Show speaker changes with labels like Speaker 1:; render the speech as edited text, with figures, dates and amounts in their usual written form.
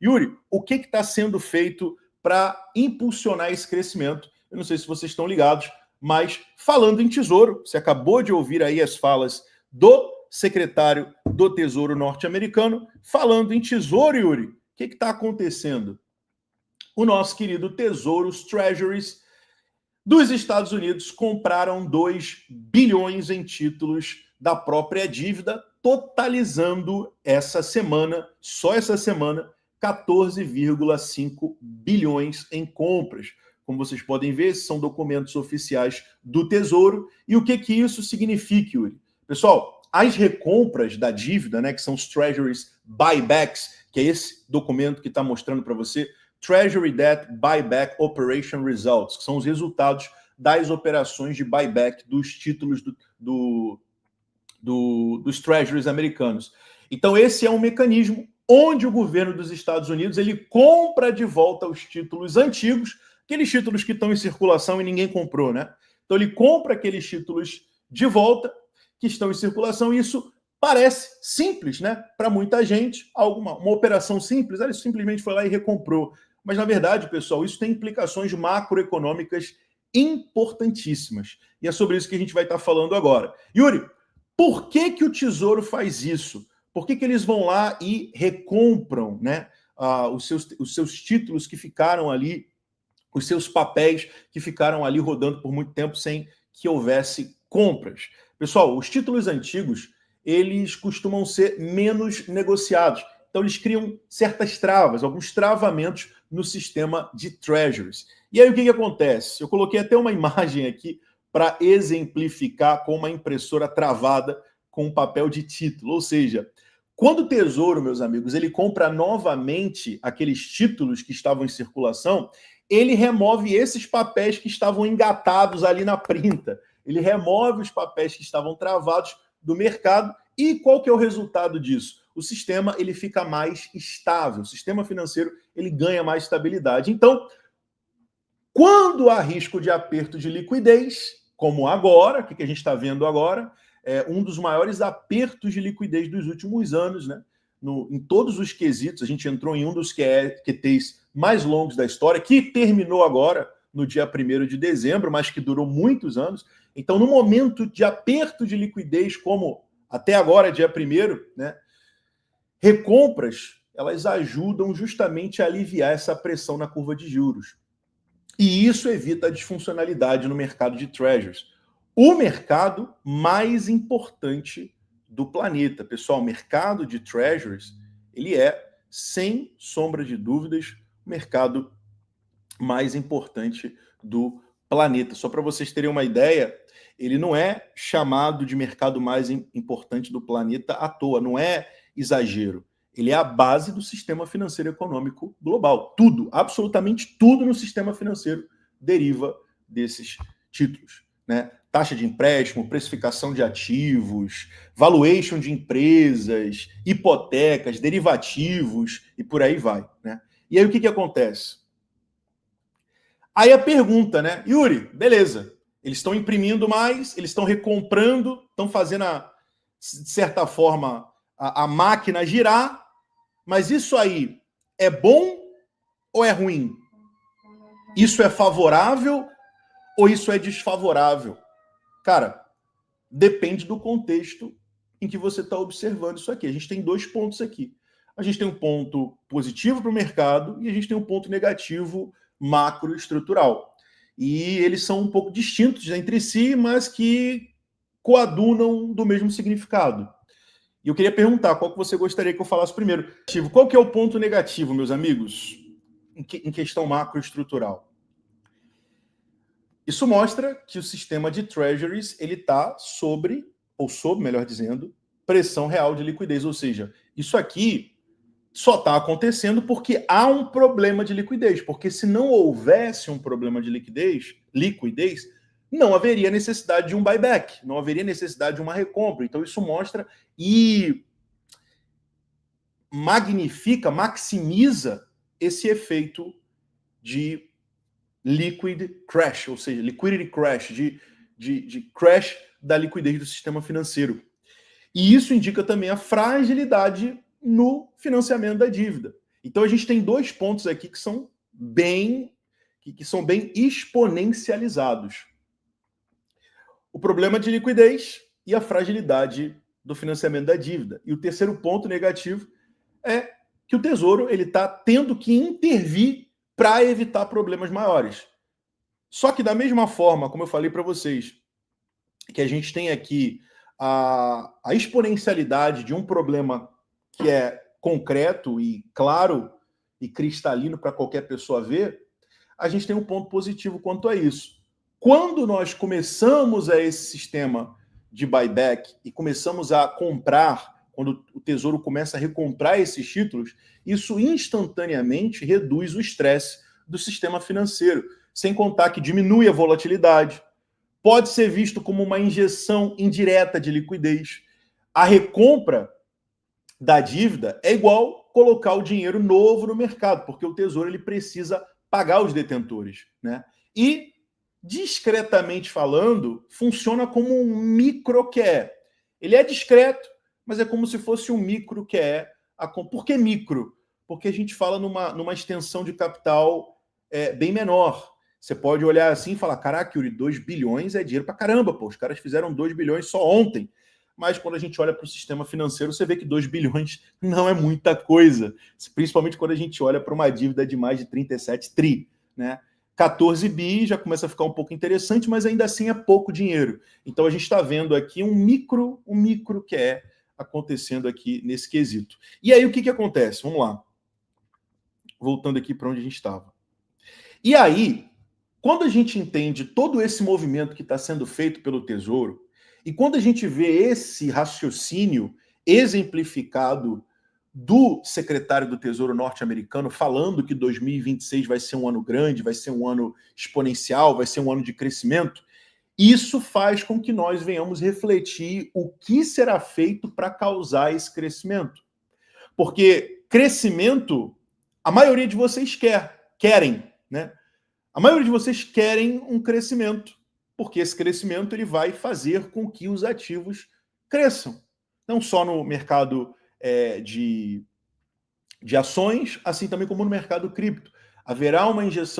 Speaker 1: Yuri, o que está sendo feito para impulsionar esse crescimento? Eu não sei se vocês estão ligados, mas falando em Tesouro, você acabou de ouvir aí as falas do secretário do Tesouro norte-americano, falando em Tesouro, Yuri. O que está acontecendo? O nosso querido Tesouro, os Treasuries dos Estados Unidos, compraram 2 bilhões em títulos da própria dívida, totalizando essa semana, só essa semana, 14,5 bilhões em compras. Como vocês podem ver, esses são documentos oficiais do Tesouro. E o que isso significa, Yuri? Pessoal, as recompras da dívida, né, que são os Treasuries Buybacks, que é esse documento que está mostrando para você, Treasury Debt Buyback Operation Results, que são os resultados das operações de buyback dos títulos dos Treasuries americanos. Então, esse é um mecanismo onde o governo dos Estados Unidos ele compra de volta os títulos antigos, aqueles títulos que estão em circulação e ninguém comprou, né? Então, ele compra aqueles títulos de volta que estão em circulação, e isso parece simples, né? Para muita gente, uma operação simples, ele simplesmente foi lá e recomprou. Mas, na verdade, pessoal, isso tem implicações macroeconômicas importantíssimas. E é sobre isso que a gente vai estar falando agora. Yuri, por que o Tesouro faz isso? Por que eles vão lá e recompram, né, os seus títulos que ficaram ali, os seus papéis que ficaram ali rodando por muito tempo sem que houvesse compras? Pessoal, os títulos antigos, eles costumam ser menos negociados. Então, eles criam certas travas, alguns travamentos no sistema de treasuries. E aí, o que acontece? Eu coloquei até uma imagem aqui para exemplificar com uma impressora travada com um papel de título. Ou seja, quando o Tesouro, meus amigos, ele compra novamente aqueles títulos que estavam em circulação, ele remove esses papéis que estavam engatados ali na printa. Ele remove os papéis que estavam travados do mercado. E qual que é o resultado disso? O sistema ele fica mais estável, o sistema financeiro ele ganha mais estabilidade. Então, quando há risco de aperto de liquidez, como agora, o que a gente está vendo agora, é um dos maiores apertos de liquidez dos últimos anos, né? Em todos os quesitos, a gente entrou em um dos QTs mais longos da história, que terminou agora, no dia 1º de dezembro, mas que durou muitos anos. Então, no momento de aperto de liquidez, como até agora, dia 1º, né? Recompras, elas ajudam justamente a aliviar essa pressão na curva de juros. E isso evita a disfuncionalidade no mercado de treasuries. O mercado mais importante do planeta. Pessoal, o mercado de treasuries, ele é, sem sombra de dúvidas, o mercado mais importante do planeta. Só para vocês terem uma ideia, ele não é chamado de mercado mais importante do planeta à toa, não é exagero. Ele é a base do sistema financeiro econômico global. Tudo, absolutamente tudo no sistema financeiro deriva desses títulos, né? Taxa de empréstimo, precificação de ativos, valuation de empresas, hipotecas, derivativos e por aí vai, né? E aí o que acontece? Aí a pergunta, né? Yuri, beleza, eles estão imprimindo mais, eles estão recomprando, estão fazendo, de certa forma, a máquina girar, mas isso aí é bom ou é ruim? Isso é favorável ou isso é desfavorável? Cara, depende do contexto em que você está observando isso aqui. A gente tem 2 pontos aqui. A gente tem um ponto positivo para o mercado e a gente tem um ponto negativo macroestrutural. E eles são um pouco distintos entre si, mas que coadunam do mesmo significado. E eu queria perguntar, qual que você gostaria que eu falasse primeiro? Qual que é o ponto negativo, meus amigos, em questão macroestrutural? Isso mostra que o sistema de treasuries ele está sob, melhor dizendo, pressão real de liquidez. Ou seja, isso aqui só está acontecendo porque há um problema de liquidez. Porque se não houvesse um problema de liquidez, não haveria necessidade de um buyback, não haveria necessidade de uma recompra. Então isso mostra e magnifica, maximiza esse efeito de liquid crash, ou seja, liquidity crash, de crash da liquidez do sistema financeiro. E isso indica também a fragilidade no financiamento da dívida. Então a gente tem dois pontos aqui que são bem exponencializados. O problema de liquidez e a fragilidade do financiamento da dívida. E o terceiro ponto negativo é que o Tesouro ele está tendo que intervir para evitar problemas maiores. Só que da mesma forma, como eu falei para vocês, que a gente tem aqui a exponencialidade de um problema que é concreto e claro e cristalino para qualquer pessoa ver, a gente tem um ponto positivo quanto a isso. Quando nós começamos a esse sistema de buyback e começamos a comprar, quando o Tesouro começa a recomprar esses títulos, isso instantaneamente reduz o estresse do sistema financeiro, sem contar que diminui a volatilidade, pode ser visto como uma injeção indireta de liquidez. A recompra da dívida é igual colocar o dinheiro novo no mercado, porque o Tesouro ele precisa pagar os detentores, né? E, discretamente falando, funciona como um micro QE. Ele é discreto, mas é como se fosse um micro QE. Por que micro? Porque a gente fala numa extensão de capital bem menor. Você pode olhar assim e falar, caraca, Yuri, 2 bilhões é dinheiro pra caramba, pô, os caras fizeram 2 bilhões só ontem. Mas quando a gente olha para o sistema financeiro, você vê que 2 bilhões não é muita coisa, principalmente quando a gente olha para uma dívida de mais de 37 tri, né? 14 bi já começa a ficar um pouco interessante, mas ainda assim é pouco dinheiro. Então a gente está vendo aqui um micro que é acontecendo aqui nesse quesito. E aí o que acontece? Vamos lá. Voltando aqui para onde a gente estava. E aí, quando a gente entende todo esse movimento que está sendo feito pelo Tesouro, e quando a gente vê esse raciocínio exemplificado do secretário do Tesouro norte-americano falando que 2026 vai ser um ano grande, vai ser um ano exponencial, vai ser um ano de crescimento, isso faz com que nós venhamos refletir o que será feito para causar esse crescimento. Porque crescimento, a maioria de vocês querem, né? A maioria de vocês querem um crescimento, porque esse crescimento ele vai fazer com que os ativos cresçam. Não só no mercado de ações, assim também como no mercado cripto. Haverá uma injeção